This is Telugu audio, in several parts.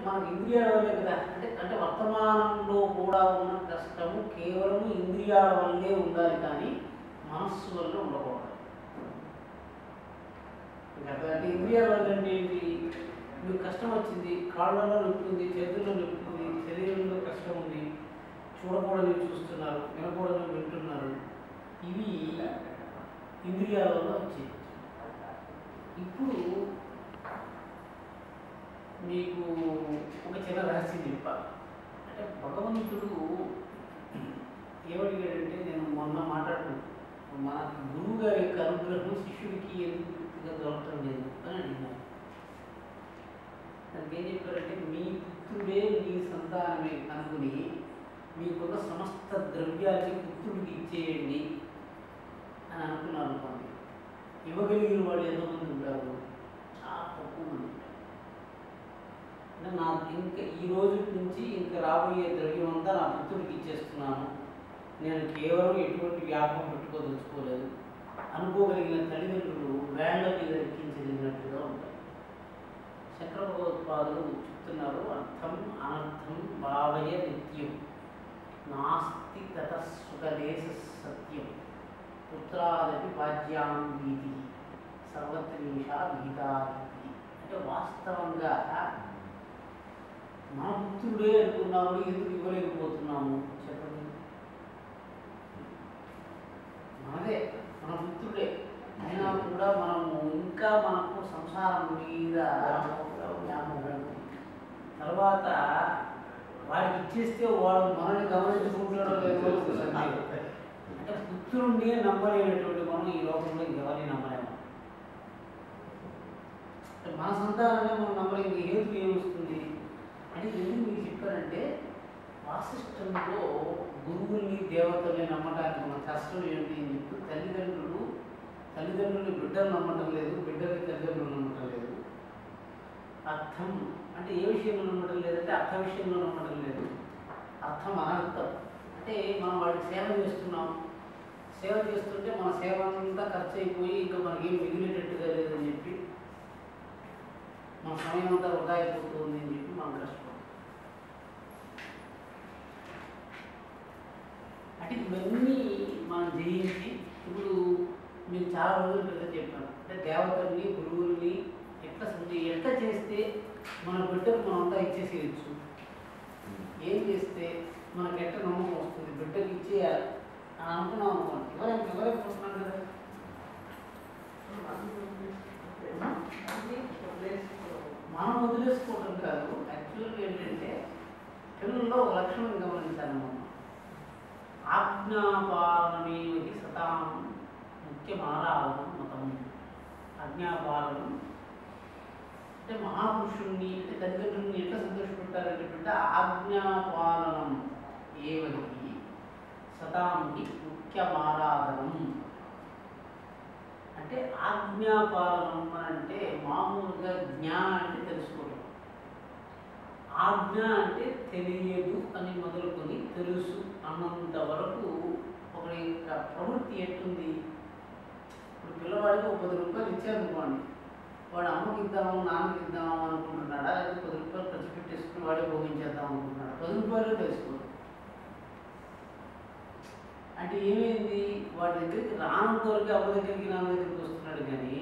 మనకు ఇంద్రియాల వల్లే కదా, అంటే అంటే వర్తమానంలో కూడా ఉన్న కష్టము కేవలం ఇంద్రియాల వల్లే ఉండాలి కానీ మనస్సు వల్ల ఉండకూడదు. అంటే ఇంద్రియాల వల్ల అంటే ఏంటి? మీకు కష్టం వచ్చింది, కాళ్ళలో నొప్పి ఉంది, చేతుల్లో నొప్పి ఉంది, శరీరంలో కష్టం ఉంది, చూడకూడదు చూస్తున్నారు, వినకూడదు వింటున్నారు, ఇవి ఇంద్రియాల వల్ల వచ్చేది. ఇప్పుడు మీకు ఒక చిన్న రహస్యం చెప్పాలి. అంటే భగవంతుడు ఏమడిగాడంటే, నేను మొన్న మాట్లాడుతున్నాను, మన గురువు గారి యొక్క అనుగ్రహం శిష్యుడికి ఎందుకు పూర్తిగా దొరకటం లేదు అని అడిగినాను. దానికి ఏం చెప్పారంటే, మీ పుత్రుడే మీ సంతానమే అనుకుని మీకున్న సమస్త ద్రవ్యాన్ని పుత్రుడికి ఇచ్చేయండి అని అనుకున్నాను అనుకోండి. ఇవ్వగలిగిన వాళ్ళు ఎంతమంది ఉంటారు? చాలా తక్కువ మంది ఉంటారు. అంటే నాకు ఇంకా ఈ రోజు నుంచి ఇంకా రాబోయే ద్రవ్యం అంతా నా పుత్రుడికి ఇచ్చేస్తున్నాను, నేను కేవలం ఎటువంటి వ్యాపకం పెట్టుకోదలుచుకోలేదు అనుకోగలిగిన తల్లిదండ్రులు వేళ్ల మీద ఎక్కించగలిగినట్టుగా ఉంటాయి. శంకర భగవత్పాదులు చెప్తున్నారు, అర్థం అనర్థం భావయ నిత్యం నాస్తి తతసుఖదేశ సత్యం పుత్రాదపి వాజ్యాం వీధి సర్వత్రీషా విహితాది. అంటే వాస్తవంగా మన పుత్రుడే అనుకున్నాము, ఎందుకు ఇవ్వలేకపోతున్నాము చెప్పండి? మనదే, మన పుత్రుడే అయినా కూడా మనము ఇంకా మనకు సంసారం మీద తర్వాత వాడికి ఇచ్చేస్తే వాడు మనల్ని గమనించుకుంటాడో లేదో సందేహం. అంటే పుత్రుడిని నమ్మలేనటువంటి మనం ఈ లోకంలో ఎవరిని నమ్మలేము. మన సంతానమే మనం నమ్మలేని హేతు ఏమొస్తుంది అని ఎందుకు మీకు చెప్పారంటే, వాసిష్టంలో గురువుల్ని దేవతల్ని నమ్మటానికి మన కష్టం ఏంటి అని చెప్పి తల్లిదండ్రులు బిడ్డలు నమ్మటం లేదు, బిడ్డల్ని తల్లిదండ్రులు నమ్మటం లేదు. అర్థం అంటే ఏ విషయంలో నమ్మటం లేదంటే అర్థ విషయంలో నమ్మటం లేదు. అర్థం అనర్థం అంటే మనం వాడికి సేవ చేస్తున్నాం, సేవ చేస్తుంటే మన సేవ అంతా ఖర్చు అయిపోయి ఇంకా మనకేం మిగిలేటట్టుగా లేదని చెప్పి మన సమయం అంతా వృధా అయిపోతుంది అని చెప్పి మనం కష్టపడతాం. అంటే ఇవన్నీ మనం జయించి ఇప్పుడు మీరు చాలా రోజుల క్రితం చెప్పాను, అంటే దేవతల్ని గురువుల్ని ఎట్లా చేస్తే మన బిడ్డకు మనం అంతా ఇచ్చేసేయచ్చు, ఏం చేస్తే మనకి ఎట్లా నమ్మకం వస్తుంది, బిడ్డకి ఇచ్చేయాలి అని అనుకున్నాం అనుకోండి. ఎవరైపోతున్నాం కదా, మనం వదిలేసుకోవడం కాదు. యాక్చువల్గా ఏంటంటే పిల్లల్లో ఒక లక్షణం గమనించాలన్నమాట. ఆజ్ఞాపాలనమేవి సతాం ముఖ్యమారాధనం మతం. ఆజ్ఞాపాలనం అంటే మహాపురుషుణ్ణి అంటే తల్లిదండ్రుల్ని ఎట్లా సంతోషపెట్టాలంటే ఆజ్ఞాపాలనం ఏవకి సతాంకి ముఖ్యమారాధనం. అంటే ఆజ్ఞాపాలనం అంటే మామూలుగా జ్ఞా అంటే తెలుసుకోవడం, ఆజ్ఞ అంటే తెలియదు అని మొదలుకొని తెలుసు అన్నంత వరకు ఒకరి యొక్క ప్రవృత్తి ఎట్టుంది. ఇప్పుడు పిల్లవాడికి ఒక 10 రూపాయలు ఇచ్చారనుకోండి, వాడు అమ్మకి ఇద్దాము నాన్నకి ఇద్దాము అనుకుంటున్నాడా, లేదా 10 రూపాయలు ఖర్చు పెట్టేసుకుని వాడే భోగించేద్దాం అనుకుంటున్నాడు? 10 రూపాయలు తెలుసుకోడు. అంటే ఏమైంది, వాడి దగ్గరికి రానంత వరకు అమ్మ దగ్గరికి నాన్న దగ్గరికి వస్తున్నాడు, కానీ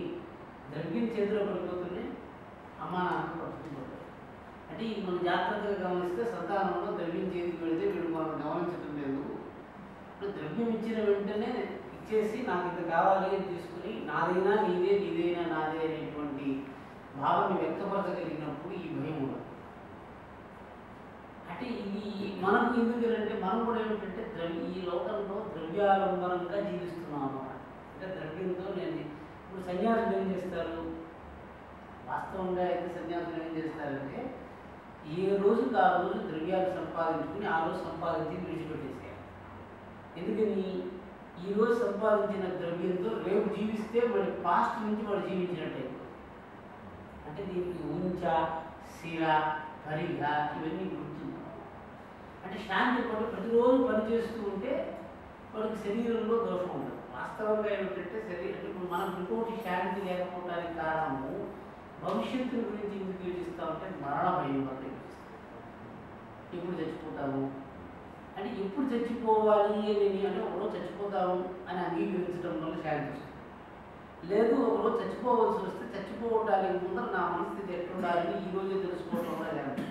ద్రవ్యం చేతిలో పడిపోతుంది, అమ్మ నాన్న పడుతుంది. అంటే ఇది మనం జాగ్రత్తగా గమనిస్తే సంతానంలో ద్రవ్యం చేతికి పెడితే వీడు మనం గమనించడం లేదు. ఇప్పుడు ద్రవ్యం ఇచ్చిన వెంటనే ఇచ్చేసి నాకు ఇంత కావాలి అని తీసుకుని నాదైనా నీదే నీదైనా నాదే అనేటువంటి భావాన్ని వ్యక్తపరచగలిగినప్పుడు ఈ భయం ఉండదు. అంటే ఇది మనకు ఎందుకంటే మనం కూడా ఏమిటంటే ఈ లోకంలో ద్రవ్యాలంబనంగా జీవిస్తున్నాం అన్నమాట. అంటే ద్రవ్యంతో నేను ఇప్పుడు సన్యాసులు ఏం చేస్తారు, వాస్తవంగా అయితే సన్యాసులు ఏం చేస్తారంటే ఏ రోజుకి ఆ రోజు ద్రవ్యాలు సంపాదించుకుని ఆ రోజు సంపాదించి విడిచిపెట్టేసేయాలి. ఎందుకని ఈరోజు సంపాదించిన ద్రవ్యంతో రేపు జీవిస్తే వాడి పాస్ట్ నుంచి వాడు జీవించినట్టే. అంటే దీనికి ఉంచ శిర పరిగ ఇవన్నీ గుర్తుంది. అంటే శాంతి పాటు ప్రతిరోజు పనిచేస్తూ ఉంటే వాడికి శరీరంలో దోషం ఉండదు. వాస్తవంగా ఏమిటంటే శరీరం ఇప్పుడు మనం ఇంకోటి శాంతి లేకపోవడానికి కారణము భవిష్యత్తు గురించి ఎందుకు యోచిస్తూ ఉంటే మరణ భయం వల్ల యోచిస్తాం. ఎప్పుడు చచ్చిపోతాము అంటే ఎప్పుడు చచ్చిపోవాలి అని అంటే ఒకరోజు చచ్చిపోతాము అని అంగీకరించడం వల్ల శాంతి వస్తుంది. లేదు ఒకరోజు చచ్చిపోవాల్సి వస్తే చచ్చిపోవడానికి ముందర నా మనస్థితి ఎట్లుండాలని ఈరోజే తెలుసుకోవడం వల్ల శాంతి.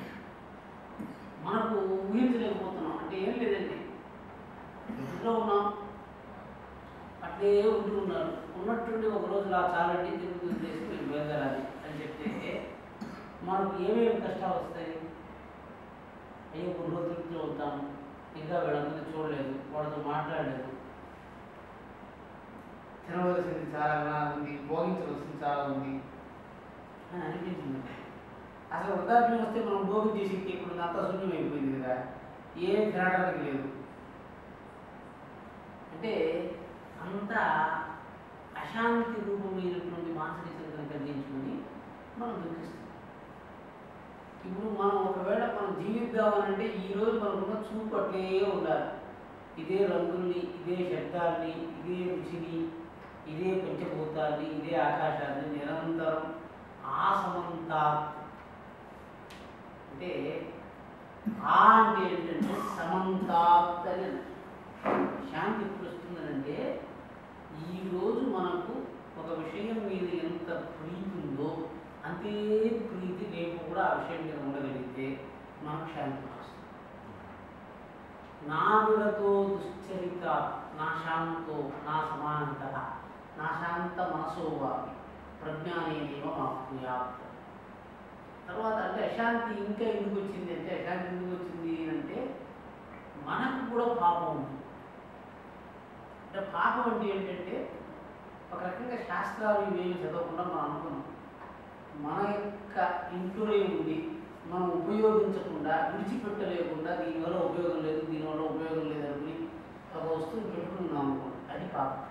మనకు ఊహించలేకపోతున్నాం అంటే ఏం లేదండి, ఇంట్లో ఉన్నాం అట్లే ఉంటున్నారు, ఉన్నట్టుండి ఒకరోజు నా చాలండి తిరుగుతూ చేసి మీరు బయలుదేరాలి అని చెప్తే మనకు ఏమేమి కష్టాలు వస్తాయి. అయ్యో కొన్ని రోజులు తృప్తిలో అవుతాము, ఇంకా వీళ్ళందరినీ చూడలేదు, వాళ్ళతో మాట్లాడలేదు, తినవలసింది చాలా ఉంది, భోగించవలసింది చాలా ఉంది అని అనిపించింది. అసలు వృద్ధాప్యం వస్తే మనం భోగం చేసి ఇప్పుడు అంతా శూన్యమైపోయింది కదా, ఏం తినడానికి లేదు అంటే అంతా అశాంతి రూపమైనటువంటి మానసిక చింతన కలిగించుకొని మనం దుఃఖిస్తాం. ఇప్పుడు మనం ఒకవేళ మనం జీవిద్దామనంటే ఈరోజు మనకున్న చూపు అట్లే ఉండాలి. ఇదే రంగుల్ని, ఇదే శబ్దాల్ని, ఇదే రుచిని, ఇదే పంచభూతాన్ని, ఇదే ఆకాశాన్ని నిరంతరం ఆసమంతా అంటే అంటే ఏంటంటే సమంతాత్ అని శాంతి ఎప్పుడు వస్తుందనంటే ఈరోజు మనకు ఒక విషయం మీద ఎంత ప్రీతి ఉందో అంతే ప్రీతి రేపు కూడా ఆ విషయం మీద ఉండగలిగితే మనకు శాంతి వస్తుంది. నా విడతో దుశ్చరిత నా శాంతో నా సమానత నా శాంత మనసోవా ప్రజ్ఞానేవ మాప్నుయాత్. తర్వాత అంటే అశాంతి ఇంకా ఎందుకు వచ్చింది అంటే అశాంతి ఎందుకు వచ్చింది అంటే మనకు కూడా పాపం ఉంది. అంటే పాపం అంటే ఏంటంటే ఒక రకంగా శాస్త్రాలు ఇవేమి చదవకుండా మనం అనుకున్నాం, మన యొక్క ఇంట్లోనే ఉంది, మనం ఉపయోగించకుండా విడిచిపెట్టలేకుండా దీనివల్ల ఉపయోగం లేదు దీనివల్ల ఉపయోగం లేదు అనుకుని ఒక వస్తువుని పెట్టుకున్నాం అనుకోండి, అది పాపం.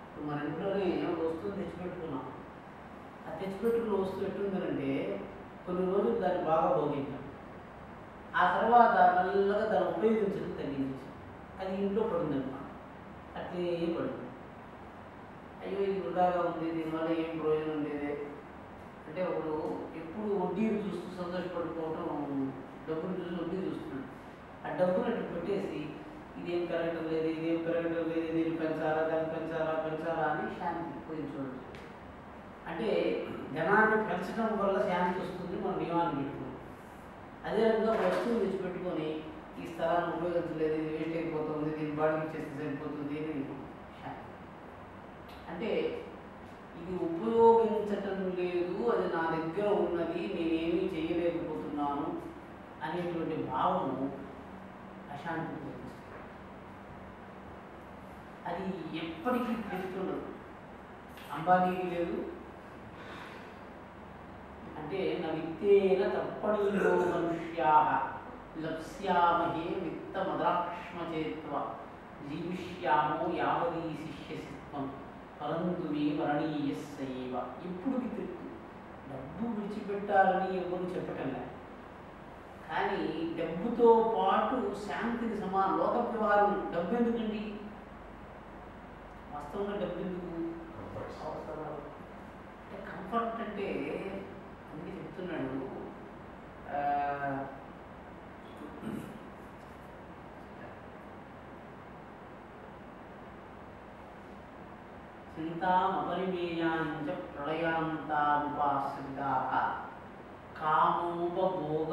ఇప్పుడు మన ఇంట్లోనే ఒక వస్తువుని తెచ్చిపెట్టుకున్నాం, ఆ తెచ్చిపెట్టుకున్న వస్తువు ఎట్లుందంటే కొన్ని రోజులు దాన్ని బాగా భోగించాం, ఆ తర్వాత మెల్లగా దాన్ని ఉపయోగించడం తగ్గించేసాం, అది ఇంట్లో పడిందన్నమాట, అట్లే పడింది. అయ్యో ఇది వృధాగా ఉంది దీనివల్ల ఏం ప్రయోజనం లేదే అంటే ఒకడు ఎప్పుడు వడ్డీని చూస్తూ సంతోషపడిపోవటం, డబ్బులు చూసి వడ్డీ చూస్తున్నాడు. ఆ డబ్బులు అట్లా పెట్టేసి ఇదేం పెరగటం లేదు ఇదేం పెరగటం లేదు దీన్ని పెంచాలా దాన్ని పెంచాలా అని శాంతి పోయి చూడదు. అంటే ధనాన్ని పెంచడం వల్ల శాంతి వస్తుంది మనం నియమాన్ని పెట్టుకుని, అదేవిధంగా వస్తువులు తెచ్చిపెట్టుకొని ఈ స్థలాన్ని ఉపయోగించలేదు ఇది వేస్ట్ అయిపోతుంది దీన్ని బాడీకి చేస్తే సరిపోతుంది అని శాంతి. అంటే ఇది ఉపయోగించటం లేదు, అది నా దగ్గర ఉన్నది, నేనేమీ చేయలేకపోతున్నాను అనేటువంటి భావము అశాంతి పోతుంది. అది ఎప్పటికీ తెలుస్తుండదు. అంబానీకి లేదు అంటే నా విత్తేన తర్పణీలో మనుష్యా లప్స్యామహే విత్తమద్రాక్ష్మచేత్వ జీవిష్యామో యావదీ శిష్యసిత్వం పరంతు మే మరణీయ సైవ. ఎప్పుడు వితృప్తి, డబ్బు విడిచిపెట్టాలని ఎవరు చెప్పటం లేదు, కానీ డబ్బుతో పాటు శాంతికి సమాన లోక వ్యవహారం. డబ్బు ఎందుకండి, వాస్తవంగా డబ్బు ఎందుకు అవసరాలు అంటే కంఫర్ట్ అంటే అందుకే చెప్తున్నాడు. చింతామపరిమేయాంచ ప్రళయాంతాముపాశ్రితాః కామోపభోగపరమాః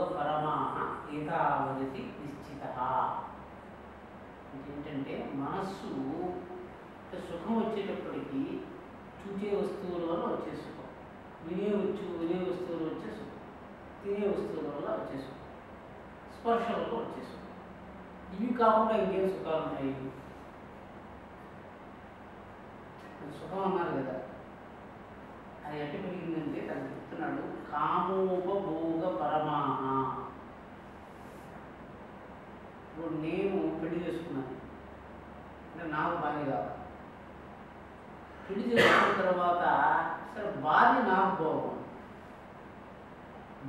ఏతావదతి నిశ్చితః. ఏంటంటే మనస్సు సుఖం వచ్చేటప్పటికి చూచే వస్తువుల వల్ల వచ్చే సుఖం, వినే వస్తువులు వచ్చే సుఖం, తినే వస్తువుల వల్ల వచ్చే సుఖం, స్పర్శ వల్ల వచ్చే సుఖం. ఇవి కాకుండా ఇంకేం సుఖాలు ఉన్నాయి? సుఖం అన్నారు కదా, అది ఎట్టి పెరిగిందంటే తను చెప్తున్నాడు కామోపభోగ పరమాహ. ఇప్పుడు నేను పెళ్లి చేసుకున్నాను అంటే నాకు భార్య కావాలి, పెళ్లి చేసుకున్న తర్వాత సరే భార్య నాకు భోగం,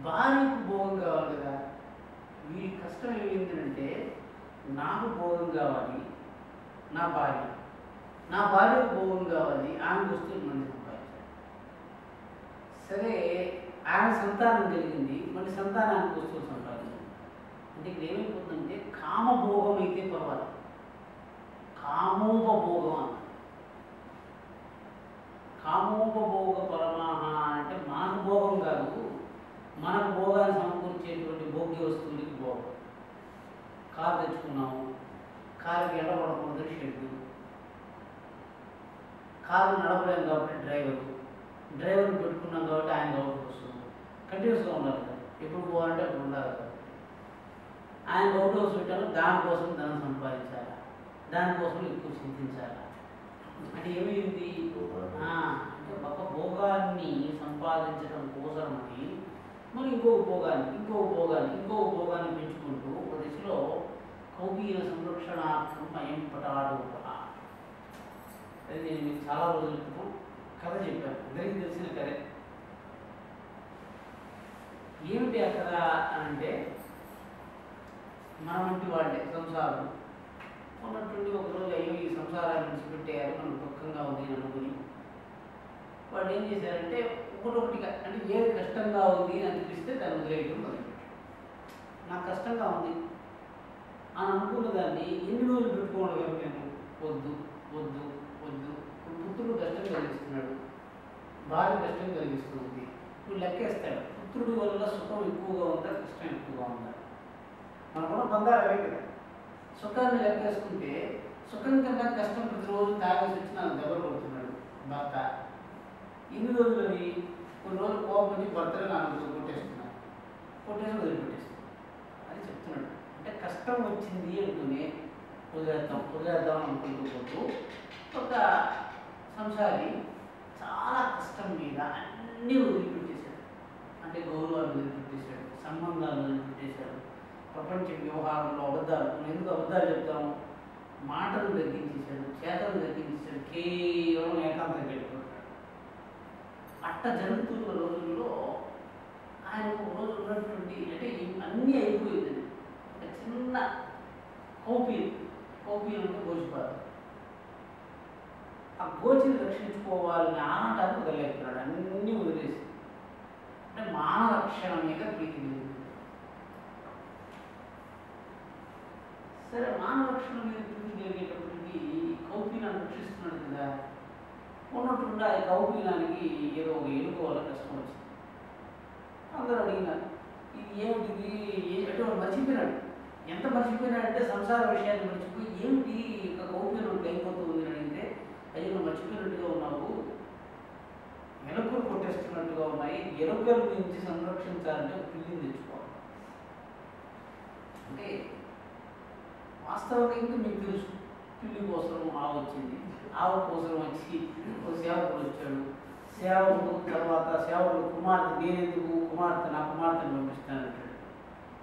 భార్యకు భోగం కావాలి కదా. వీడి కష్టం ఏమైందంటే నాకు భోగం కావాలి నా భార్యకు భోగం కావాలి, ఆమె వస్తువులు మళ్ళీ సంపాదించాలి. సరే ఆమె సంతానం కలిగింది, మళ్ళీ సంతానానికి వస్తువులు సంపాదించాలి. అంటే ఇక్కడ ఏమైపోతుందంటే కామభోగం అయితే పర్వాలేదు, కామోపభోగం అన్న. కామోపభోగ పరమాహ అంటే మనకు భోగం కాదు, మనకు భోగాన్ని సమకూర్చేటువంటి భోగ్య వస్తువులకి భోగం. కారు తెచ్చుకున్నాము, కారుకి ఎండపడకూడదు షెడ్, కారు నడపలేము కాబట్టి డ్రైవర్ని పెట్టుకున్నాం కాబట్టి ఆయన అవుట్ హౌస్ కంటిన్యూస్గా ఉండాలి కదా, ఎప్పుడు పోవాలంటే అప్పుడు ఉండాలి కదా. ఆయన అవుట్ హౌస్ పెట్టాను, దానికోసం ధనం సంపాదించాలి, దానికోసం ఎక్కువ చింతించాలి. అంటే ఏమైంది అంటే ఒక భోగాన్ని సంపాదించడం కోసమని మరి ఇంకొక భోగాన్ని పెంచుకుంటూ ఒక దిశలో కౌపీన సంరక్షణార్థం అయం పటాడు. అది నేను మీకు చాలా రోజుల క్రితం కథ చెప్పాను, అందరికీ తెలిసిన కథే. ఏమిటి ఆ కథ అంటే, మన వంటి వాళ్ళే సంసారం ఉన్నటువంటి ఒకరోజు అయ్యో ఈ సంసారాన్ని విడిచిపెట్టేయాలి, మనకు దుఃఖంగా ఉంది అని అనుకుని వాళ్ళు ఏం చేశారంటే ఒకటొకటిగా, అంటే ఏది కష్టంగా ఉంది అని అనిపిస్తే దాన్ని వదిలేయడం మొదలుపెట్టారు. నాకు కష్టంగా ఉంది అని అనుకున్న దాన్ని ఎన్ని రోజులు పెట్టుకోవడం, నేను వద్దు వద్దు వద్దు. పుత్రుడు కష్టం కలిగిస్తున్నాడు, భార్య కష్టం కలిగిస్తుంది, ఇప్పుడు లెక్కేస్తాడు పుత్రుడి వల్ల సుఖం ఎక్కువగా ఉందా కష్టం ఎక్కువగా ఉందా. మనకున్న బంగారం అవే కదా, సుఖాన్ని లెక్కేసుకుంటే సుఖం కన్నా కష్టం ప్రతిరోజు తాగేసి వచ్చి నాకు దెబ్బలు కొడుతున్నాడు భర్త. ఇన్ని రోజులని కొన్ని రోజులు కోపం వచ్చి భర్తలు నాకు కొట్టేసి వదిలిపెట్టేస్తున్నాడు అని చెప్తున్నాడు. అంటే కష్టం వచ్చింది అంటూనే వదిలేద్దాం అనుకుంటూ పోతూ ఒక సంసారి చాలా కష్టం మీద అన్నీ వదిలిపెట్టేశాడు. అంటే గౌరవాన్ని వదిలిపెట్టేశాడు, సంబంధాలను వదిలిపెట్టేశాడు, ప్రపంచ వ్యవహారంలో అబద్ధాలు. మనం ఎందుకు అబద్ధాలు చెప్తాము? మాటలు తగ్గించేశాడు, చేతలు తగ్గించేశాడు, కేవలం ఏకాంతం పెట్టుకుంటాడు. అట్ట జరుగుతున్న రోజుల్లో ఆయన ఒక రోజు ఉన్నటువంటి, అంటే అన్నీ అయిపోయిందండి, ఒక చిన్న కౌపీలు అంటే గోచిపారు, ఆ గోచిని రక్షించుకోవాలని ఆనాటానికి వదిలేస్తున్నాడు, అన్నీ వదిలేసి. అంటే మానవ రక్షణ మీద ప్రీతి లేదు. సరే, మానవ రక్షణ మీద ప్రీతి కలిగేటప్పటికి కౌపీనాన్ని రక్షిస్తున్నాడు కదా, ఉన్నట్టుండి ఆ కౌపీనానికి ఏదో ఒక ఎలుక వల్ల కష్టం వచ్చింది. అందరూ అడిగినారు ఇది ఏమిటిది, అంటే వాడు మర్చిపోయినాడు. ఎంత మర్చిపోయినాడంటే సంసార విషయాన్ని మర్చిపోయి ఏమిటి ఒక కౌపీనం అయిపోతుంది అని అడిగితే, అయ్యో నువ్వు మర్చిపోయినట్టుగా ఉన్నావు, ఎలుకలు కొట్టేస్తున్నట్టుగా ఉన్నాయి, ఎలుకల నుంచి సంరక్షించాలంటే ఒక పిల్లిని తెచ్చుకోవాలి. అంటే వాస్తవంగా ఇంకా మీకు తెలుసు, పిల్లి కోసం ఆవు వచ్చింది, ఆవు కోసం వచ్చి ఒక సేవకుడు వచ్చాడు, సేవకుడు తర్వాత సేవకుడు కుమార్తె, నేనెందుకు నా కుమార్తెను పంపిస్తానంటాడు,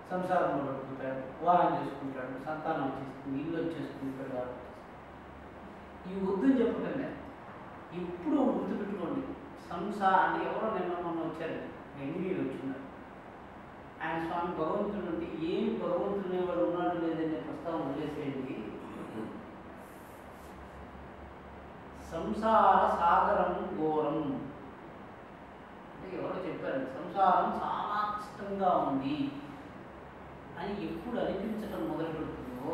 సంసారంలో పడుకుంటాడు, వివాహం చేసుకుంటాడు, సంతానం వచ్చేస్తుంది, ఇల్లు వచ్చేసుకుంటాడు. ఈ వద్దని చెప్పకండి, ఎప్పుడు గుర్తుపెట్టుకోండి. అంటే ఎవరో నిన్న మొన్న వచ్చారు, ఇంజనీర్ వచ్చిన్నారు, ఆయన స్వామి భగవంతుడు అంటే ఏమి భగవంతుడే వాడు ఉన్నాడు లేదనే ప్రస్తావన వదిలేసేయండి. సంసార సాగరం ఘోరం అంటే ఎవరో చెప్పారు, సంసారం చాలా కష్టంగా ఉంది అని ఎప్పుడు అనిపించడం మొదలు పెడుతుందో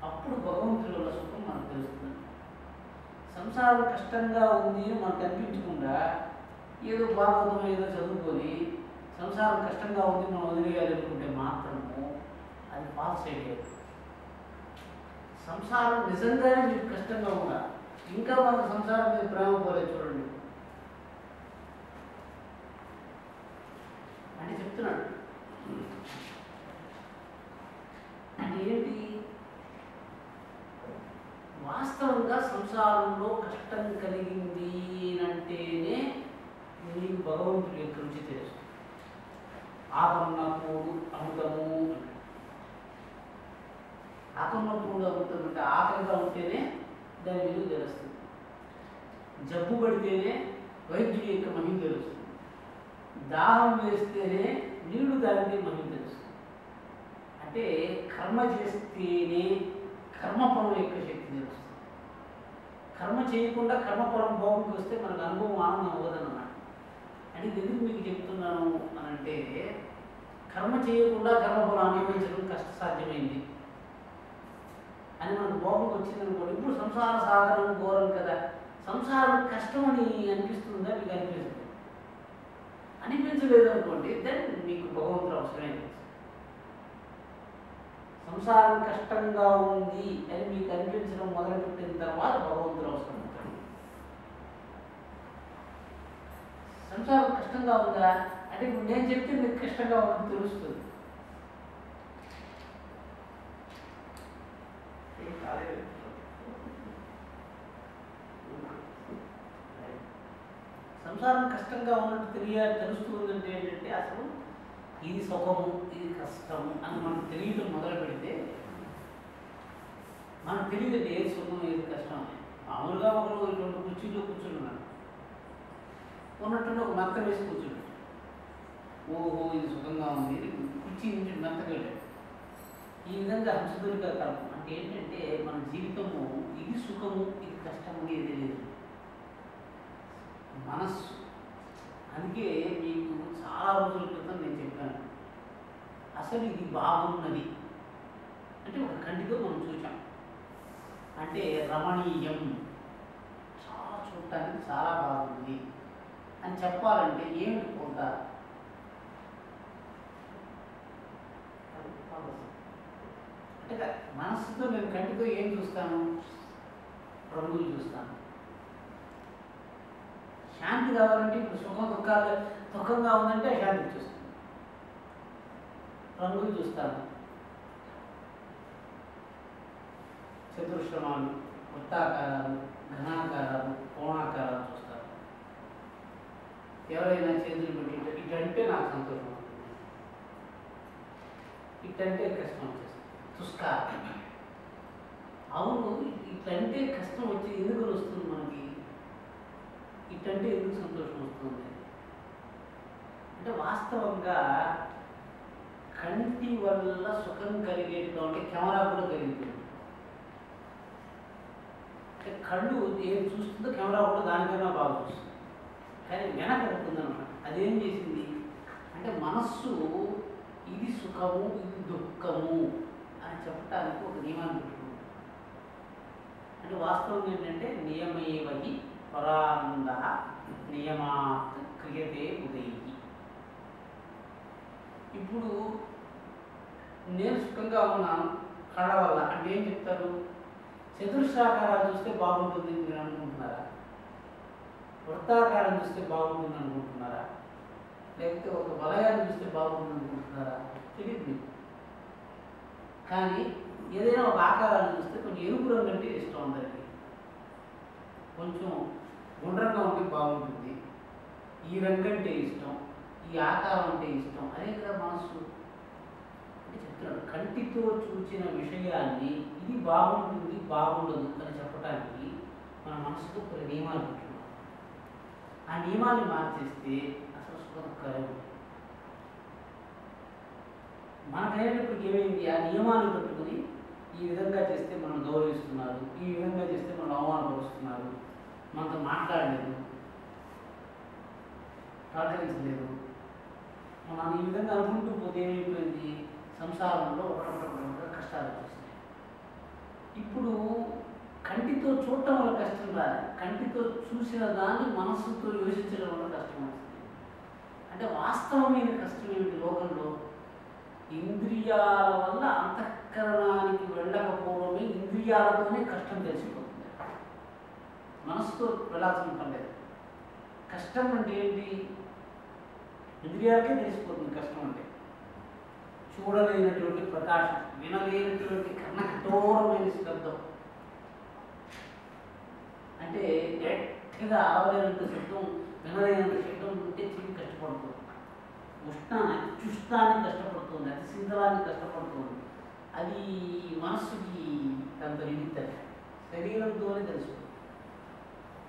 అప్పుడు భగవంతుల సుఖం మనకు తెలుస్తుంది. సంసారం కష్టంగా ఉంది అని మనకు అనిపించకుండా ఏదో భాగవతం ఏదో చదువుకొని సంసారం కష్టంగా ఉంది మనం వదిలేయాలి అనుకుంటే మాత్రము అది ఫాల్స్ ఐడియా. సంసారం నిజంగానే మీకు కష్టంగా ఉందా, ఇంకా మన సంసారం మీద ప్రేమ పోలేదు చూడండి అని చెప్తున్నాడు. అంటే ఏంటి, వాస్తవంగా సంసారంలో కష్టం కలిగింది అంటేనే నీకు భగవంతుడి యొక్క రుచి తెలుసు. ఆకన్న పూడు అమృతము, ఆకన్న పూడు అమృతం అంటే ఆకలిగా ఉంటేనే దాని విలువ తెలుస్తుంది, జబ్బు పడితేనే వైద్యుడి యొక్క మహిమ తెలుస్తుంది, దాహం వేస్తేనే నీళ్లు తాగితే మహిమ తెలుస్తుంది. అంటే కర్మ చేస్తేనే కర్మఫలం యొక్క శక్తి తెలుస్తుంది. కర్మ చేయకుండా కర్మఫలం భోగంకి వస్తే మనకు అనుభవం ఆనందం అవ్వదన్నమాట. అంటే ఎందుకు మీకు చెప్తున్నాను అని అంటే, కర్మ చేయకుండా కర్మఫలం అనుభవించడం కష్టసాధ్యమైంది అని మనకు బోధనకు వచ్చింది అనుకోండి. ఇప్పుడు సంసార సాగరం ఘోరం కదా, సంసారం కష్టం అని అనిపిస్తుందా? మీకు అనిపిస్తుంది. అనిపించలేదు అనుకోండి, దెన్ మీకు భగవంతుడు అవసరమే లేదు. సంసారం కష్టంగా ఉంది అని మీకు అనిపించడం మొదలుపెట్టిన తర్వాత భగవంతుడు అవసరం అవుతాడు. సంసారం కష్టంగా ఉందా అంటే ఇప్పుడు నేను చెప్తే మీకు కష్టంగా ఉందని తెలుస్తుంది. సంసారం కష్టంగా ఉన్నట్టు తెలుస్తుందంటే ఏంటంటే అసలు ఇది సుఖము ఇది కష్టము అని మనం తెలియటం మొదలు పెడితే మనకు తెలియదండి ఏది సుఖం ఏది కష్టం అని. మామూలుగా ఒకరు ఇటువంటి కుర్చీలో కూర్చున్నాడు, ఉన్నట్టుండి ఒక మెత్త వేసి కూర్చున్నాడు. ఓహో ఇది సుఖంగా ఉంది, ఇది కుర్చీ నుంచి మెత్తగడ్డాడు. ఈ విధంగా హంసదునిగా కల్పం అంటే ఏంటంటే మన జీవితము ఇది సుఖము ఇది కష్టము అనేది లేదు, మనస్సు. అందుకే మీకు చాలా రోజుల క్రితం నేను చెప్పాను, అసలు ఇది బాగున్నది అంటే ఒక కంటితో మనం చూసాం అంటే రమణీయం, చాలా చూడటానికి చాలా బాగుంది అని చెప్పాలంటే ఏమిటి కొంత అంటే మనస్సుతో నేను కంటితో ఏం చూస్తాను? రంగులు చూస్తాను. శాంతి కావాలంటే ఇప్పుడు దుఃఖంగా ఉందంటే శాంతి చూస్తాను, రంగులు చూస్తాను. చతుర్శ్రమాలు, వృత్తాకారాలు, ఘనాకారాలు, కోణాకారాలు చూస్తారు. ఎవరైనా చేతులు పెట్టి ఇటంటే నాకు సంతోషం అవుతుంది, ఇటంటే కష్టం వచ్చేస్తుంది. తుస్కారం. అవును, ఇట్లంటే కష్టం వచ్చి ఎందుకు వస్తుంది మనకి, ఇటంటే ఎందుకు సంతోషం వస్తుంది అంటే వాస్తవంగా కంటి వల్ల సుఖం కలిగేట్టుగా ఉంటే కెమెరా కూడా కలిగింది. కళ్ళు ఏం చూస్తుందో కెమెరా కూడా దానికన్నా బాగా చూస్తుంది, కానీ వెనక ఉంటుందన్నమాట. అదేం చేసింది అంటే మనస్సు ఇది సుఖము ఇది దుఃఖము అని చెప్పడానికి ఒక నియమాన్ని పెట్టుకుంది. అంటే వాస్తవం ఏంటంటే నియమేవహి పరానంద నియమాత్ క్రియతే ఉదయి. ఇప్పుడు నేను సుఖంగా ఉన్నాను కళ్ళ వల్ల అంటే ఏం చెప్తారు? చతుర్శ్రాకారాలు చూస్తే బాగుంటుంది మీరు అనుకుంటున్నారా? వృత్తాకారం చూస్తే బాగుంటుంది అనుకుంటున్నారా? లేకపోతే ఒక వలయాన్ని చూస్తే బాగుంటుంది అనుకుంటున్నారా? తెలియదు మీకు. కానీ ఏదైనా ఒక ఆకారాన్ని చూస్తే కొంచెం ఎరుపు రంగు అంటే ఇష్టం అందరికీ, కొంచెం గుండ్రంగా ఉంటే బాగుంటుంది, ఈ రంగు అంటే ఇష్టం, ఈ ఆకారం అంటే ఇష్టం. అదే కదా మనస్సు అంటే చెప్తున్నాడు. కంటితో చూసిన విషయాన్ని ఇది బాగుంటుంది బాగుండదు అని చెప్పడానికి మన మనసుతో కొన్ని నియమాలు పెట్టుకున్నాం. ఆ నియమాన్ని మార్చేస్తే అసలు సుఖదుఖాలే ఉంటాయి. మనకైనప్పటికి ఏమైంది? ఆ నియమాన్ని పెట్టుకుని ఈ విధంగా చేస్తే మనం గౌరవిస్తున్నారు, ఈ విధంగా చేస్తే మనం అవమానపరుస్తున్నారు, మనతో మాట్లాడలేదు, సహకరించలేదు. మనం ఈ విధంగా అనుకుంటూ పోతే ఏమైపోయింది? సంసారంలో ఒకటి కష్టాలు వస్తాయి. ఇప్పుడు కంటితో చూడటం వల్ల కష్టం రాదు, కంటితో చూసిన దాన్ని మనస్సుతో యోచించడం వల్ల కష్టం వస్తుంది. అంటే వాస్తవమైన కష్టం ఏమిటి లోకంలో? ఇంద్రియాల వల్ల అంతఃకరణానికి వెళ్ళకపోవడమే, ఇంద్రియాలతోనే కష్టం తెలిసిపోతుంది, మనసుతో వెళ్ళాల్సిన పని లేదు. కష్టం అంటే ఏంటి? ఇంద్రియాలకే తెలిసిపోతుంది కష్టం అంటే. చూడలేనటువంటి ప్రకాశం, వినలేనటువంటి కర్ణకఠోరమైన శబ్దం, అంటే గట్టిగా ఆవలేనంత శబ్దం, వినలేనంత శబ్దం ఉంటే చెవి కష్టపడుతుంది, అత్యుష్టాన్ని కష్టపడుతుంది, అతి శీతలాన్ని కష్టపడుతుంది. అది మనస్సుకి అంత నిమిత్తం, శరీరంతోనే తెలుసుకుంది.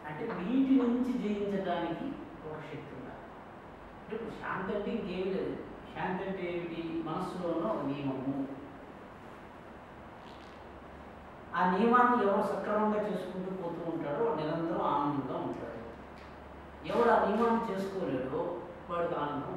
అంటే వీటి నుంచి జయించడానికి ఒక శక్తి ఉండాలి. అంటే ఇప్పుడు శాంతి అంటే ఇంకేమి లేదు. శాంతి అంటే ఏమిటి? మనస్సులోనూ ఒక నియమము. ఆ నియమాన్ని ఎవరు సక్రమంగా చేసుకుంటూ పోతూ ఉంటాడో నిరంతరం ఆనందంగా ఉంటాడు. ఎవరు ఆ నియమాన్ని చేసుకోలేడో వాడికి ఆనందం